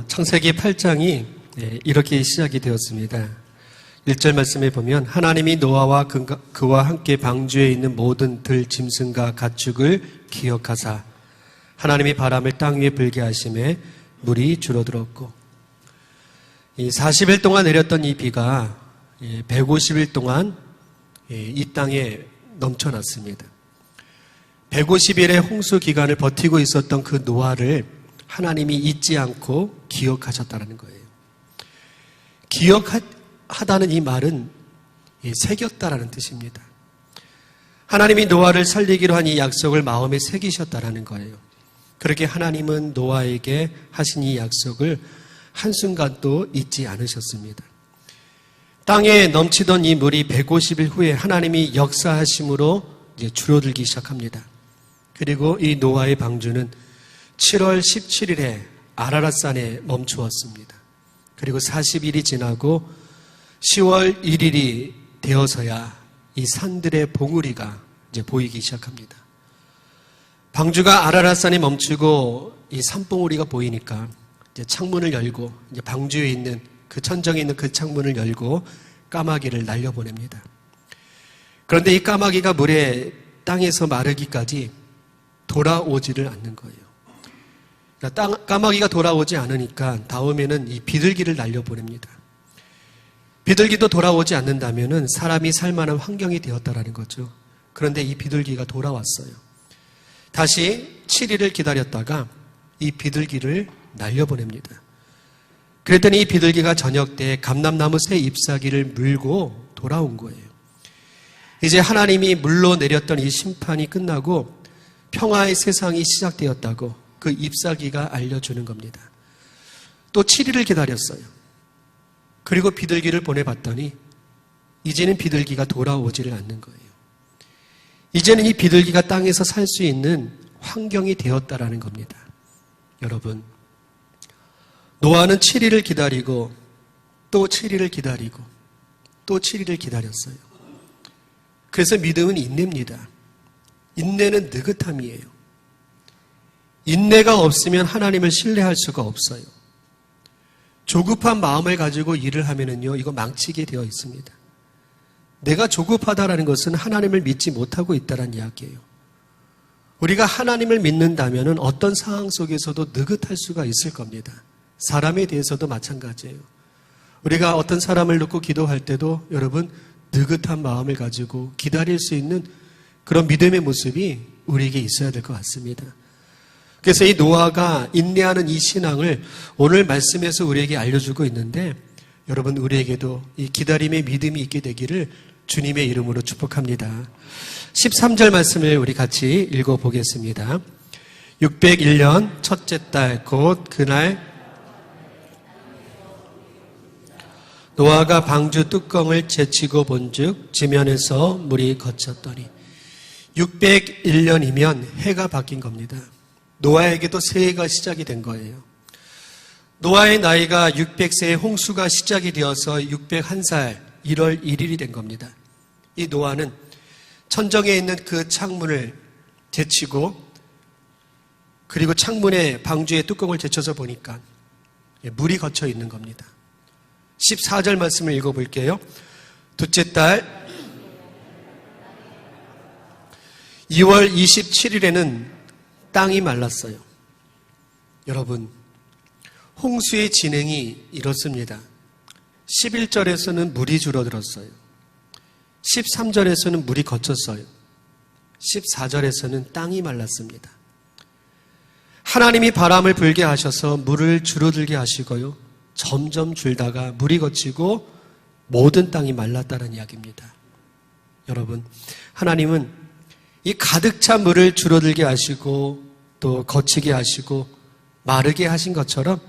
창세기 8장이 이렇게 시작이 되었습니다. 1절 말씀에 보면 하나님이 노아와 그와 함께 방주에 있는 모든 들, 짐승과 가축을 기억하사 하나님이 바람을 땅 위에 불게 하심에 물이 줄어들었고, 이 40일 동안 내렸던 이 비가 150일 동안 이 땅에 넘쳐났습니다. 150일의 홍수 기간을 버티고 있었던 그 노아를 하나님이 잊지 않고 기억하셨다는 거예요. 기억하다는 이 말은 새겼다라는 뜻입니다. 하나님이 노아를 살리기로 한 이 약속을 마음에 새기셨다라는 거예요. 그렇게 하나님은 노아에게 하신 이 약속을 한순간도 잊지 않으셨습니다. 땅에 넘치던 이 물이 150일 후에 하나님이 역사하심으로 이제 줄어들기 시작합니다. 그리고 이 노아의 방주는 7월 17일에 아라랏산에 멈추었습니다. 그리고 40일이 지나고 10월 1일이 되어서야 이 산들의 봉우리가 이제 보이기 시작합니다. 방주가 아라랏산에 멈추고 이 산봉우리가 보이니까 이제 창문을 열고 이제 방주에 있는 그 천정에 있는 그 창문을 열고 까마귀를 날려보냅니다. 그런데 이 까마귀가 물에 땅에서 마르기까지 돌아오지를 않는 거예요. 그러니까 까마귀가 돌아오지 않으니까 다음에는 이 비둘기를 날려보냅니다. 비둘기도 돌아오지 않는다면 사람이 살만한 환경이 되었다라는 거죠. 그런데 이 비둘기가 돌아왔어요. 다시 7일을 기다렸다가 이 비둘기를 날려보냅니다. 그랬더니 이 비둘기가 저녁 때 감람나무 새 잎사귀를 물고 돌아온 거예요. 이제 하나님이 물로 내렸던 이 심판이 끝나고 평화의 세상이 시작되었다고 그 잎사귀가 알려주는 겁니다. 또 7일을 기다렸어요. 그리고 비둘기를 보내봤더니 이제는 비둘기가 돌아오지를 않는 거예요. 이제는 이 비둘기가 땅에서 살 수 있는 환경이 되었다라는 겁니다. 여러분, 노아는 7일을 기다리고 또 7일을 기다리고 또 7일을 기다렸어요. 그래서 믿음은 인내입니다. 인내는 느긋함이에요. 인내가 없으면 하나님을 신뢰할 수가 없어요. 조급한 마음을 가지고 일을 하면은요, 이거 망치게 되어 있습니다. 내가 조급하다라는 것은 하나님을 믿지 못하고 있다는 이야기예요. 우리가 하나님을 믿는다면은 어떤 상황 속에서도 느긋할 수가 있을 겁니다. 사람에 대해서도 마찬가지예요. 우리가 어떤 사람을 놓고 기도할 때도 여러분 느긋한 마음을 가지고 기다릴 수 있는 그런 믿음의 모습이 우리에게 있어야 될 것 같습니다. 그래서 이 노아가 인내하는 이 신앙을 오늘 말씀에서 우리에게 알려주고 있는데, 여러분 우리에게도 이 기다림의 믿음이 있게 되기를 주님의 이름으로 축복합니다. 13절 말씀을 우리 같이 읽어보겠습니다. 601년 첫째 달 곧 그날 노아가 방주 뚜껑을 제치고 본즉 지면에서 물이 거쳤더니 601년이면 해가 바뀐 겁니다. 노아에게도 새해가 시작이 된 거예요. 노아의 나이가 600세의 홍수가 시작이 되어서 601살 1월 1일이 된 겁니다. 이 노아는 천정에 있는 그 창문을 제치고 그리고 창문에 방주의 뚜껑을 제쳐서 보니까 물이 거쳐 있는 겁니다. 14절 말씀을 읽어볼게요. 둘째 달 2월 27일에는 땅이 말랐어요. 여러분, 홍수의 진행이 이렇습니다. 11절에서는 물이 줄어들었어요. 13절에서는 물이 거쳤어요. 14절에서는 땅이 말랐습니다. 하나님이 바람을 불게 하셔서 물을 줄어들게 하시고요. 점점 줄다가 물이 거치고 모든 땅이 말랐다는 이야기입니다. 여러분, 하나님은 이 가득 찬 물을 줄어들게 하시고 또 거치게 하시고 마르게 하신 것처럼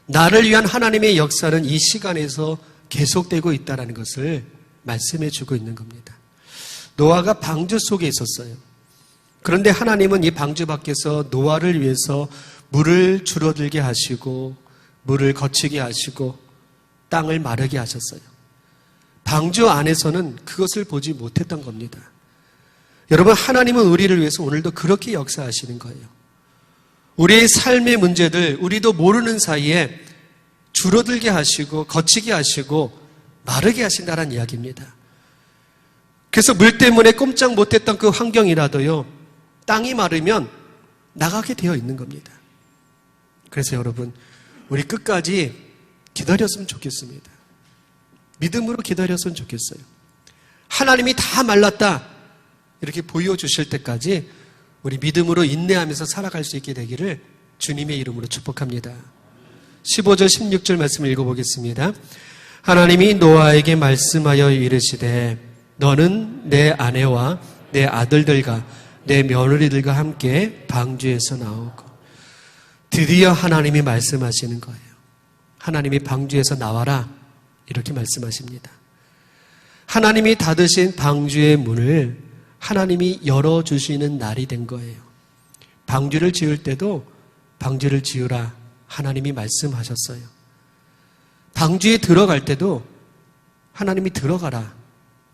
나를 위한 하나님의 역사는 이 시간에서 계속되고 있다는 것을 말씀해 주고 있는 겁니다. 노아가 방주 속에 있었어요. 그런데 하나님은 이 방주 밖에서 노아를 위해서 물을 줄어들게 하시고 물을 거치게 하시고 땅을 마르게 하셨어요. 방주 안에서는 그것을 보지 못했던 겁니다. 여러분, 하나님은 우리를 위해서 오늘도 그렇게 역사하시는 거예요. 우리의 삶의 문제들, 우리도 모르는 사이에 줄어들게 하시고 거치게 하시고 마르게 하신다는 이야기입니다. 그래서 물 때문에 꼼짝 못했던 그 환경이라도요, 땅이 마르면 나가게 되어 있는 겁니다. 그래서 여러분, 우리 끝까지 기다렸으면 좋겠습니다. 믿음으로 기다렸으면 좋겠어요. 하나님이 다 말랐다 이렇게 보여주실 때까지 우리 믿음으로 인내하면서 살아갈 수 있게 되기를 주님의 이름으로 축복합니다. 15절 16절 말씀을 읽어보겠습니다. 하나님이 노아에게 말씀하여 이르시되 너는 내 아내와 내 아들들과 내 며느리들과 함께 방주에서 나오고. 드디어 하나님이 말씀하시는 거예요. 하나님이 방주에서 나와라 이렇게 말씀하십니다. 하나님이 닫으신 방주의 문을 하나님이 열어주시는 날이 된 거예요. 방주를 지을 때도 방주를 지으라 하나님이 말씀하셨어요. 방주에 들어갈 때도 하나님이 들어가라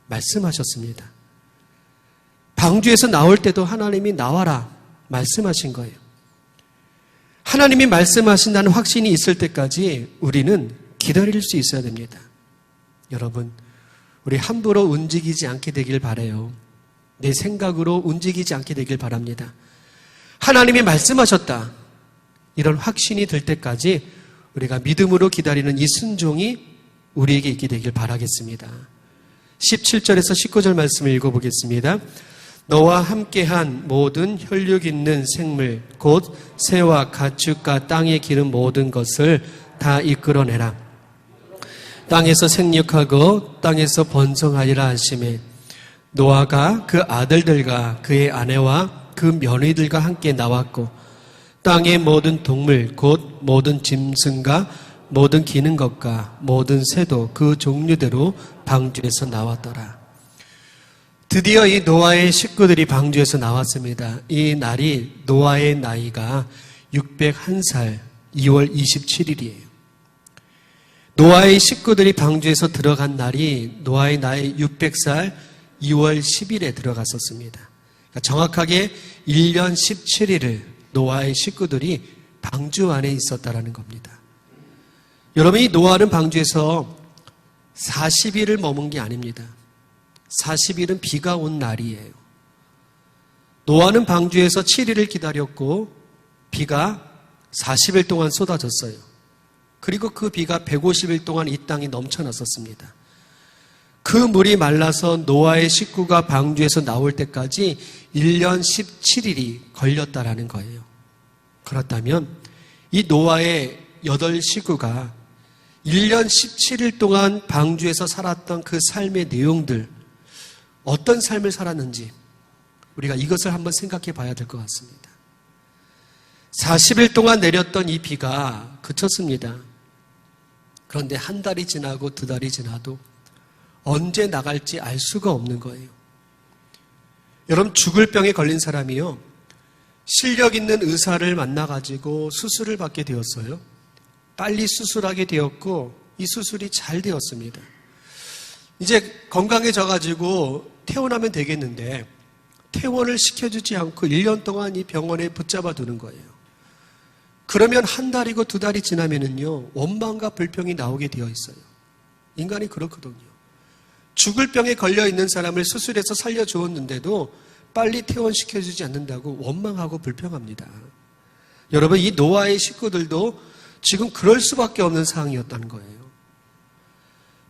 말씀하셨습니다. 방주에서 나올 때도 하나님이 나와라 말씀하신 거예요. 하나님이 말씀하신다는 확신이 있을 때까지 우리는 기다릴 수 있어야 됩니다. 여러분, 우리 함부로 움직이지 않게 되길 바라요. 내 생각으로 움직이지 않게 되길 바랍니다. 하나님이 말씀하셨다. 이런 확신이 들 때까지 우리가 믿음으로 기다리는 이 순종이 우리에게 있게 되길 바라겠습니다. 17절에서 19절 말씀을 읽어보겠습니다. 너와 함께한 모든 혈육 있는 생물 곧 새와 가축과 땅에 기는 모든 것을 다 이끌어내라. 땅에서 생육하고 땅에서 번성하리라 하시매 노아가 그 아들들과 그의 아내와 그 며느리들과 함께 나왔고 땅의 모든 동물 곧 모든 짐승과 모든 기는 것과 모든 새도 그 종류대로 방주에서 나왔더라. 드디어 이 노아의 식구들이 방주에서 나왔습니다. 이 날이 노아의 나이가 601살 2월 27일이에요. 노아의 식구들이 방주에서 들어간 날이 노아의 나이 600살 2월 10일에 들어갔었습니다. 그러니까 정확하게 1년 17일을 노아의 식구들이 방주 안에 있었다라는 겁니다. 여러분, 이 노아는 방주에서 40일을 머문 게 아닙니다. 40일은 비가 온 날이에요. 노아는 방주에서 7일을 기다렸고 비가 40일 동안 쏟아졌어요. 그리고 그 비가 150일 동안 이 땅에 넘쳐났었습니다. 그 물이 말라서 노아의 식구가 방주에서 나올 때까지 1년 17일이 걸렸다라는 거예요. 그렇다면 이 노아의 8식구가 1년 17일 동안 방주에서 살았던 그 삶의 내용들, 어떤 삶을 살았는지 우리가 이것을 한번 생각해 봐야 될 것 같습니다. 40일 동안 내렸던 이 비가 그쳤습니다. 그런데 한 달이 지나고 두 달이 지나도 언제 나갈지 알 수가 없는 거예요. 여러분, 죽을 병에 걸린 사람이요, 실력 있는 의사를 만나가지고 수술을 받게 되었어요. 빨리 수술하게 되었고 이 수술이 잘 되었습니다. 이제 건강해져가지고 퇴원하면 되겠는데 퇴원을 시켜주지 않고 1년 동안 이 병원에 붙잡아 두는 거예요. 그러면 한 달이고 두 달이 지나면은요, 원망과 불평이 나오게 되어 있어요. 인간이 그렇거든요. 죽을 병에 걸려 있는 사람을 수술해서 살려주었는데도 빨리 퇴원시켜주지 않는다고 원망하고 불평합니다. 여러분, 이 노아의 식구들도 지금 그럴 수밖에 없는 상황이었다는 거예요.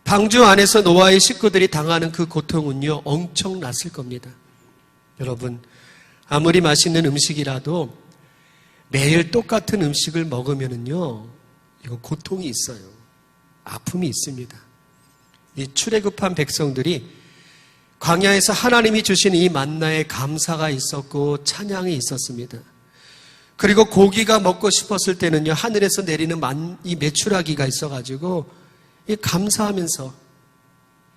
방주 안에서 노아의 식구들이 당하는 그 고통은요, 엄청났을 겁니다. 여러분, 아무리 맛있는 음식이라도 매일 똑같은 음식을 먹으면은요, 이거 고통이 있어요. 아픔이 있습니다. 이 출애굽한 백성들이 광야에서 하나님이 주신 이 만나에 감사가 있었고 찬양이 있었습니다. 그리고 고기가 먹고 싶었을 때는요, 하늘에서 내리는 이 메추라기가 있어가지고 이 감사하면서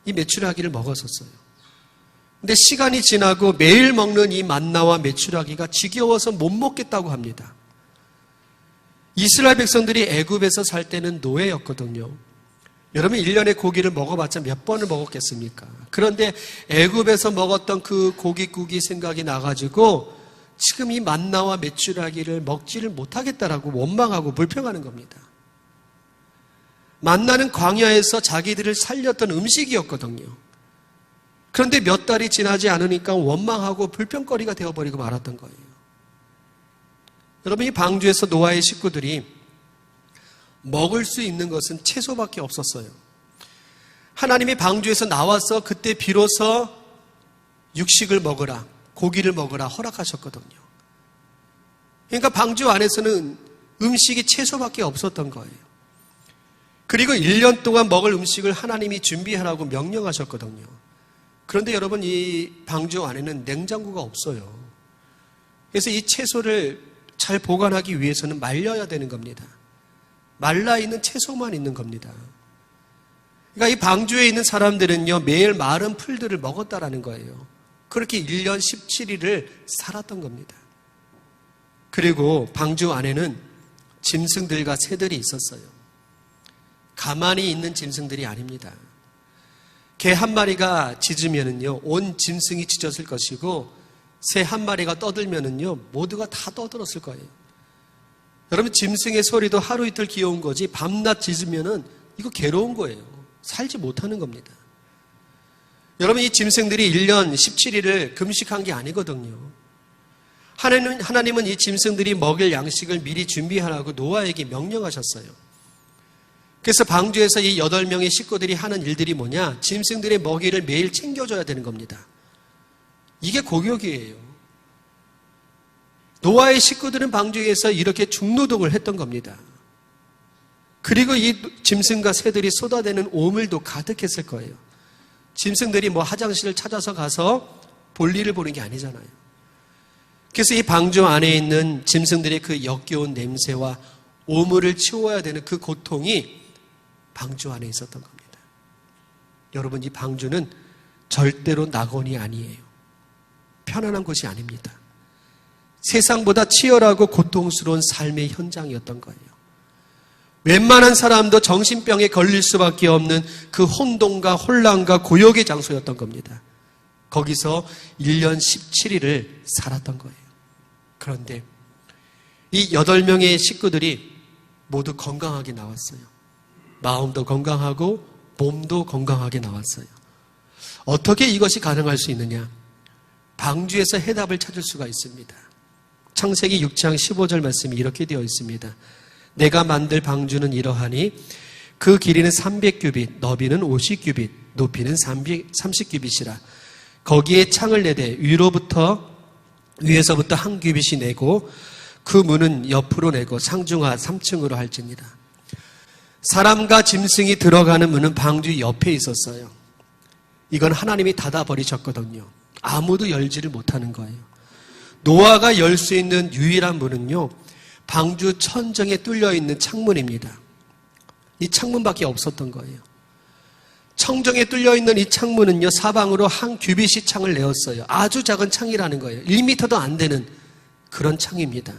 이 메추라기를 먹었었어요. 근데 시간이 지나고 매일 먹는 이 만나와 메추라기가 지겨워서 못 먹겠다고 합니다. 이스라엘 백성들이 애굽에서 살 때는 노예였거든요. 여러분, 1년에 고기를 먹어봤자 몇 번을 먹었겠습니까? 그런데 애굽에서 먹었던 그 고깃국이 생각이 나가지고 지금 이 만나와 메추라기를 먹지를 못하겠다라고 원망하고 불평하는 겁니다. 만나는 광야에서 자기들을 살렸던 음식이었거든요. 그런데 몇 달이 지나지 않으니까 원망하고 불평거리가 되어버리고 말았던 거예요. 여러분, 이 방주에서 노아의 식구들이 먹을 수 있는 것은 채소밖에 없었어요. 하나님이 방주에서 나와서 그때 비로소 육식을 먹으라, 고기를 먹으라 허락하셨거든요. 그러니까 방주 안에서는 음식이 채소밖에 없었던 거예요. 그리고 1년 동안 먹을 음식을 하나님이 준비하라고 명령하셨거든요. 그런데 여러분, 이 방주 안에는 냉장고가 없어요. 그래서 이 채소를 잘 보관하기 위해서는 말려야 되는 겁니다. 말라있는 채소만 있는 겁니다. 그러니까 이 방주에 있는 사람들은요, 매일 마른 풀들을 먹었다라는 거예요. 그렇게 1년 17일을 살았던 겁니다. 그리고 방주 안에는 짐승들과 새들이 있었어요. 가만히 있는 짐승들이 아닙니다. 개 한 마리가 짖으면은요, 온 짐승이 짖었을 것이고, 새 한 마리가 떠들면은요, 모두가 다 떠들었을 거예요. 여러분, 짐승의 소리도 하루 이틀 귀여운 거지, 밤낮 짖으면은 이거 괴로운 거예요. 살지 못하는 겁니다. 여러분, 이 짐승들이 1년 17일을 금식한 게 아니거든요. 하나님은 이 짐승들이 먹일 양식을 미리 준비하라고 노아에게 명령하셨어요. 그래서 방주에서 이 8명의 식구들이 하는 일들이 뭐냐? 짐승들의 먹이를 매일 챙겨줘야 되는 겁니다. 이게 고격이에요. 노아의 식구들은 방주에서 이렇게 중노동을 했던 겁니다. 그리고 이 짐승과 새들이 쏟아내는 오물도 가득했을 거예요. 짐승들이 뭐 화장실을 찾아서 가서 볼일을 보는 게 아니잖아요. 그래서 이 방주 안에 있는 짐승들의 그 역겨운 냄새와 오물을 치워야 되는 그 고통이 방주 안에 있었던 겁니다. 여러분, 이 방주는 절대로 낙원이 아니에요. 편안한 곳이 아닙니다. 세상보다 치열하고 고통스러운 삶의 현장이었던 거예요. 웬만한 사람도 정신병에 걸릴 수밖에 없는 그 혼돈과 혼란과 고역의 장소였던 겁니다. 거기서 1년 17일을 살았던 거예요. 그런데 이 8명의 식구들이 모두 건강하게 나왔어요. 마음도 건강하고 몸도 건강하게 나왔어요. 어떻게 이것이 가능할 수 있느냐? 방주에서 해답을 찾을 수가 있습니다. 창세기 6장 15절 말씀이 이렇게 되어 있습니다. 내가 만들 방주는 이러하니 그 길이는 300규빗, 너비는 50규빗, 높이는 30규빗이라. 거기에 창을 내되 위에서부터 한 규빗이 내고 그 문은 옆으로 내고 상중하 3층으로 할지니라. 사람과 짐승이 들어가는 문은 방주 옆에 있었어요. 이건 하나님이 닫아버리셨거든요. 아무도 열지를 못하는 거예요. 노아가 열 수 있는 유일한 문은요, 방주 천정에 뚫려있는 창문입니다. 이 창문밖에 없었던 거예요. 천정에 뚫려있는 이 창문은요, 사방으로 한 규빗이 창을 내었어요. 아주 작은 창이라는 거예요. 1m도 안 되는 그런 창입니다.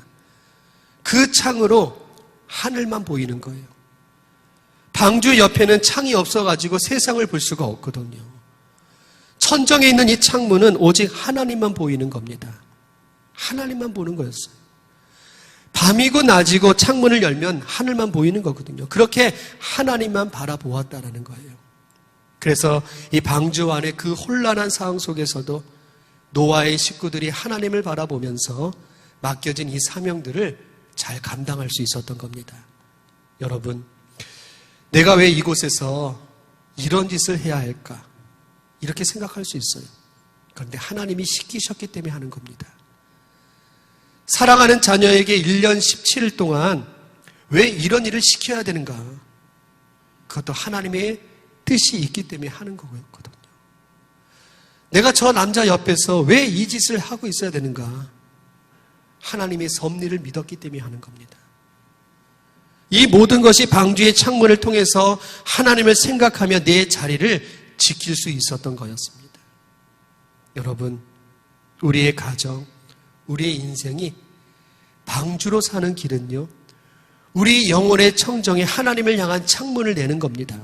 그 창으로 하늘만 보이는 거예요. 방주 옆에는 창이 없어가지고 세상을 볼 수가 없거든요. 천정에 있는 이 창문은 오직 하나님만 보이는 겁니다. 하나님만 보는 거였어요. 밤이고 낮이고 창문을 열면 하늘만 보이는 거거든요. 그렇게 하나님만 바라보았다라는 거예요. 그래서 이 방주 안에 그 혼란한 상황 속에서도 노아의 식구들이 하나님을 바라보면서 맡겨진 이 사명들을 잘 감당할 수 있었던 겁니다. 여러분, 내가 왜 이곳에서 이런 짓을 해야 할까? 이렇게 생각할 수 있어요. 그런데 하나님이 시키셨기 때문에 하는 겁니다. 사랑하는 자녀에게 1년 17일 동안 왜 이런 일을 시켜야 되는가? 그것도 하나님의 뜻이 있기 때문에 하는 거였거든요. 내가 저 남자 옆에서 왜 이 짓을 하고 있어야 되는가? 하나님의 섭리를 믿었기 때문에 하는 겁니다. 이 모든 것이 방주의 창문을 통해서 하나님을 생각하며 내 자리를 지킬 수 있었던 거였습니다. 여러분, 우리의 가정, 우리의 인생이 방주로 사는 길은요, 우리 영혼의 청정에 하나님을 향한 창문을 내는 겁니다.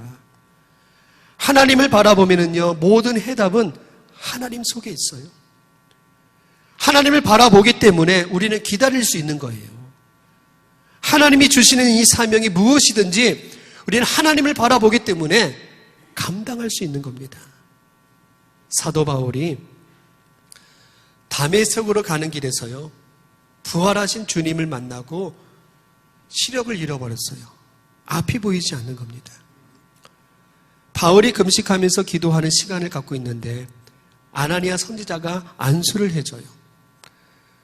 하나님을 바라보면은요, 모든 해답은 하나님 속에 있어요. 하나님을 바라보기 때문에 우리는 기다릴 수 있는 거예요. 하나님이 주시는 이 사명이 무엇이든지 우리는 하나님을 바라보기 때문에 감당할 수 있는 겁니다. 사도 바울이 다메섹으로 가는 길에서요, 부활하신 주님을 만나고 시력을 잃어버렸어요. 앞이 보이지 않는 겁니다. 바울이 금식하면서 기도하는 시간을 갖고 있는데 아나니아 선지자가 안수를 해줘요.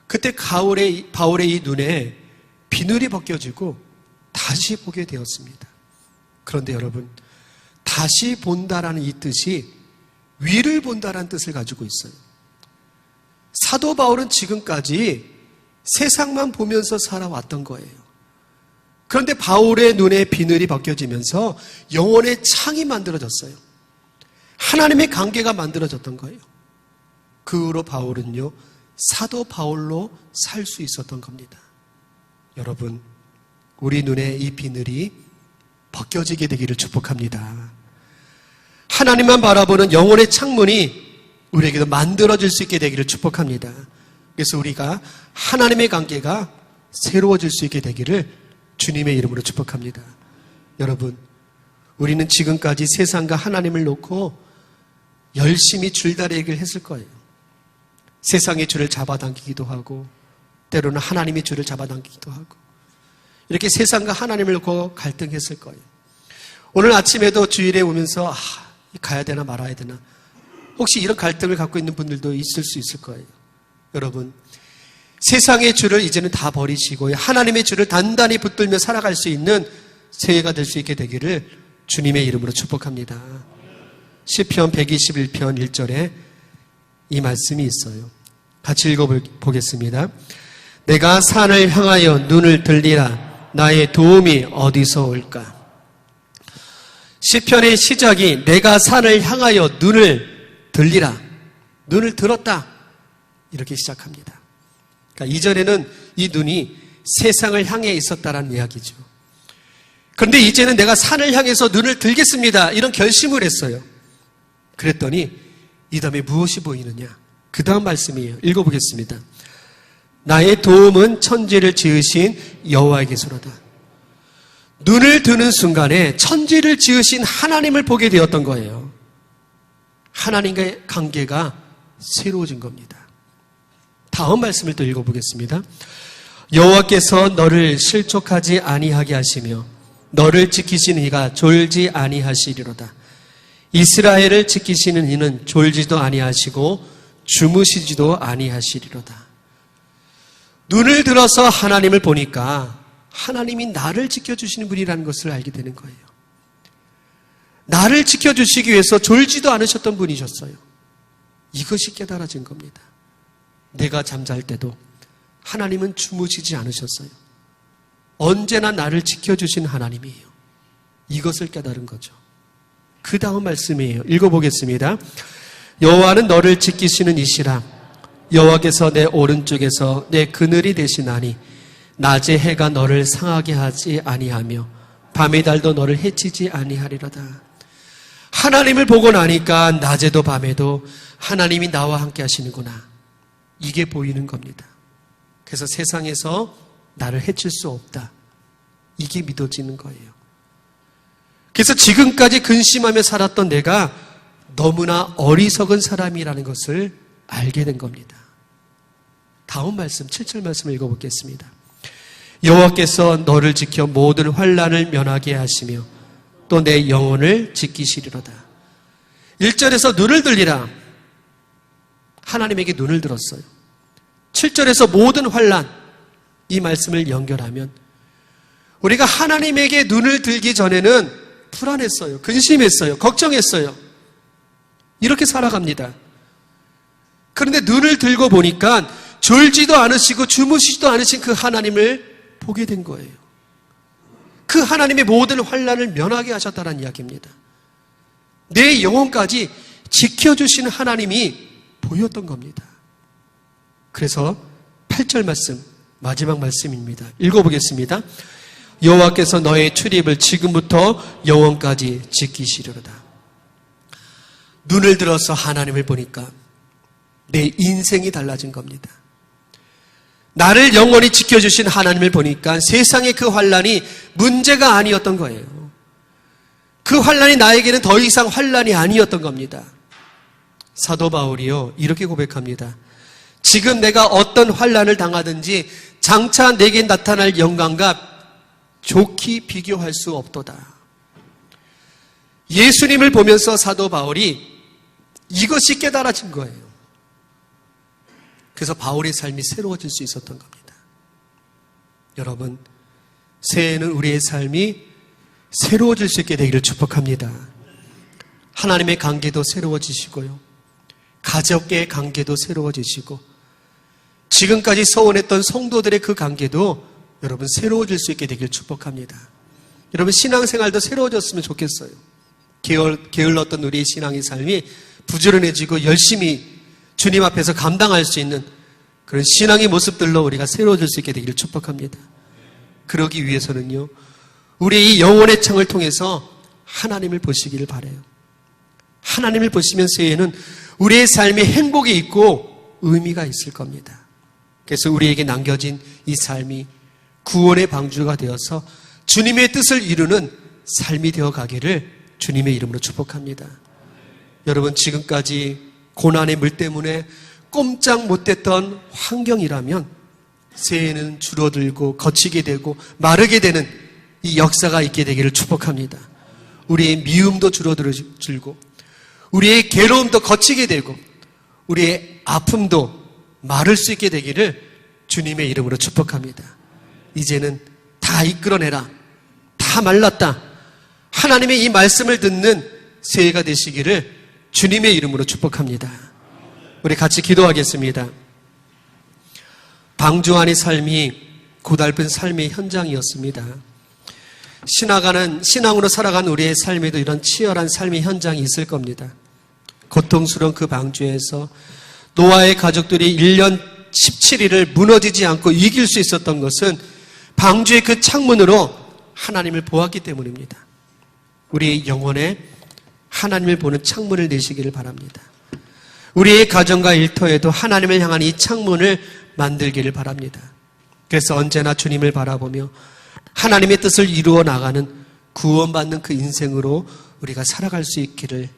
그때 바울의 이 눈에 비늘이 벗겨지고 다시 보게 되었습니다. 그런데 여러분, 다시 본다라는 이 뜻이 위를 본다라는 뜻을 가지고 있어요. 사도 바울은 지금까지 세상만 보면서 살아왔던 거예요. 그런데 바울의 눈에 비늘이 벗겨지면서 영혼의 창이 만들어졌어요. 하나님의 관계가 만들어졌던 거예요. 그 후로 바울은요, 사도 바울로 살 수 있었던 겁니다. 여러분, 우리 눈에 이 비늘이 벗겨지게 되기를 축복합니다. 하나님만 바라보는 영혼의 창문이 우리에게도 만들어질 수 있게 되기를 축복합니다. 그래서 우리가 하나님의 관계가 새로워질 수 있게 되기를 주님의 이름으로 축복합니다. 여러분, 우리는 지금까지 세상과 하나님을 놓고 열심히 줄다리기를 했을 거예요. 세상의 줄을 잡아당기기도 하고, 때로는 하나님의 줄을 잡아당기기도 하고, 이렇게 세상과 하나님을 놓고 갈등했을 거예요. 오늘 아침에도 주일에 오면서 가야 되나 말아야 되나, 혹시 이런 갈등을 갖고 있는 분들도 있을 수 있을 거예요. 여러분, 세상의 줄을 이제는 다 버리시고 하나님의 줄을 단단히 붙들며 살아갈 수 있는 새해가 될 수 있게 되기를 주님의 이름으로 축복합니다. 시편 121편 1절에 이 말씀이 있어요. 같이 읽어보겠습니다. 내가 산을 향하여 눈을 들리라. 나의 도움이 어디서 올까? 시편의 시작이 내가 산을 향하여 눈을 들리라. 눈을 들었다. 이렇게 시작합니다. 그러니까 이전에는 이 눈이 세상을 향해 있었다라는 이야기죠. 그런데 이제는 내가 산을 향해서 눈을 들겠습니다. 이런 결심을 했어요. 그랬더니 이 다음에 무엇이 보이느냐? 그 다음 말씀이에요. 읽어보겠습니다. 나의 도움은 천지를 지으신 여호와에게서로다. 눈을 드는 순간에 천지를 지으신 하나님을 보게 되었던 거예요. 하나님과의 관계가 새로워진 겁니다. 다음 말씀을 또 읽어보겠습니다. 여호와께서 너를 실족하지 아니하게 하시며 너를 지키시는 이가 졸지 아니하시리로다. 이스라엘을 지키시는 이는 졸지도 아니하시고 주무시지도 아니하시리로다. 눈을 들어서 하나님을 보니까 하나님이 나를 지켜주시는 분이라는 것을 알게 되는 거예요. 나를 지켜주시기 위해서 졸지도 않으셨던 분이셨어요. 이것이 깨달아진 겁니다. 내가 잠잘 때도 하나님은 주무시지 않으셨어요. 언제나 나를 지켜주신 하나님이에요. 이것을 깨달은 거죠. 그 다음 말씀이에요. 읽어보겠습니다. 여호와는 너를 지키시는 이시라. 여호와께서 내 오른쪽에서 내 그늘이 되시나니 낮의 해가 너를 상하게 하지 아니하며 밤의 달도 너를 해치지 아니하리로다. 하나님을 보고 나니까 낮에도 밤에도 하나님이 나와 함께 하시는구나. 이게 보이는 겁니다. 그래서 세상에서 나를 해칠 수 없다. 이게 믿어지는 거예요. 그래서 지금까지 근심하며 살았던 내가 너무나 어리석은 사람이라는 것을 알게 된 겁니다. 다음 말씀, 7절 말씀을 읽어보겠습니다. 여호와께서 너를 지켜 모든 환난을 면하게 하시며 또 내 영혼을 지키시리로다. 1절에서 눈을 들리라. 하나님에게 눈을 들었어요. 7절에서 모든 환난, 이 말씀을 연결하면 우리가 하나님에게 눈을 들기 전에는 불안했어요. 근심했어요. 걱정했어요. 이렇게 살아갑니다. 그런데 눈을 들고 보니까 졸지도 않으시고 주무시지도 않으신 그 하나님을 보게 된 거예요. 그 하나님의 모든 환난을 면하게 하셨다는 이야기입니다. 내 영혼까지 지켜주시는 하나님이 보였던 겁니다. 그래서 8절 말씀, 마지막 말씀입니다. 읽어보겠습니다. 여호와께서 너의 출입을 지금부터 영원까지 지키시리로다. 눈을 들어서 하나님을 보니까 내 인생이 달라진 겁니다. 나를 영원히 지켜주신 하나님을 보니까 세상의 그 환난이 문제가 아니었던 거예요. 그 환난이 나에게는 더 이상 환난이 아니었던 겁니다. 사도 바울이요, 이렇게 고백합니다. 지금 내가 어떤 환난을 당하든지 장차 내게 나타날 영광과 좋게 비교할 수 없도다. 예수님을 보면서 사도 바울이 이것이 깨달아진 거예요. 그래서 바울의 삶이 새로워질 수 있었던 겁니다. 여러분, 새해에는 우리의 삶이 새로워질 수 있게 되기를 축복합니다. 하나님의 관계도 새로워지시고요, 가족의 관계도 새로워지시고, 지금까지 서운했던 성도들의 그 관계도 여러분 새로워질 수 있게 되기를 축복합니다. 여러분, 신앙생활도 새로워졌으면 좋겠어요. 게을렀던 우리의 신앙의 삶이 부지런해지고 열심히 주님 앞에서 감당할 수 있는 그런 신앙의 모습들로 우리가 새로워질 수 있게 되기를 축복합니다. 그러기 위해서는요, 우리의 이 영혼의 창을 통해서 하나님을 보시기를 바라요. 하나님을 보시면 새해에는 우리의 삶에 행복이 있고 의미가 있을 겁니다. 그래서 우리에게 남겨진 이 삶이 구원의 방주가 되어서 주님의 뜻을 이루는 삶이 되어 가기를 주님의 이름으로 축복합니다. 여러분, 지금까지 고난의 물 때문에 꼼짝 못했던 환경이라면 새해에는 줄어들고 거치게 되고 마르게 되는 이 역사가 있게 되기를 축복합니다. 우리의 미움도 줄고 우리의 괴로움도 거치게 되고 우리의 아픔도 마를 수 있게 되기를 주님의 이름으로 축복합니다. 이제는 다 이끌어내라, 다 말랐다, 하나님의 이 말씀을 듣는 새해가 되시기를 주님의 이름으로 축복합니다. 우리 같이 기도하겠습니다. 방주환의 삶이 고달픈 삶의 현장이었습니다. 신앙으로 살아간 우리의 삶에도 이런 치열한 삶의 현장이 있을 겁니다. 고통스러운 그 방주에서 노아의 가족들이 1년 17일을 무너지지 않고 이길 수 있었던 것은 방주의 그 창문으로 하나님을 보았기 때문입니다. 우리의 영혼에 하나님을 보는 창문을 내시기를 바랍니다. 우리의 가정과 일터에도 하나님을 향한 이 창문을 만들기를 바랍니다. 그래서 언제나 주님을 바라보며 하나님의 뜻을 이루어 나가는 구원받는 그 인생으로 우리가 살아갈 수 있기를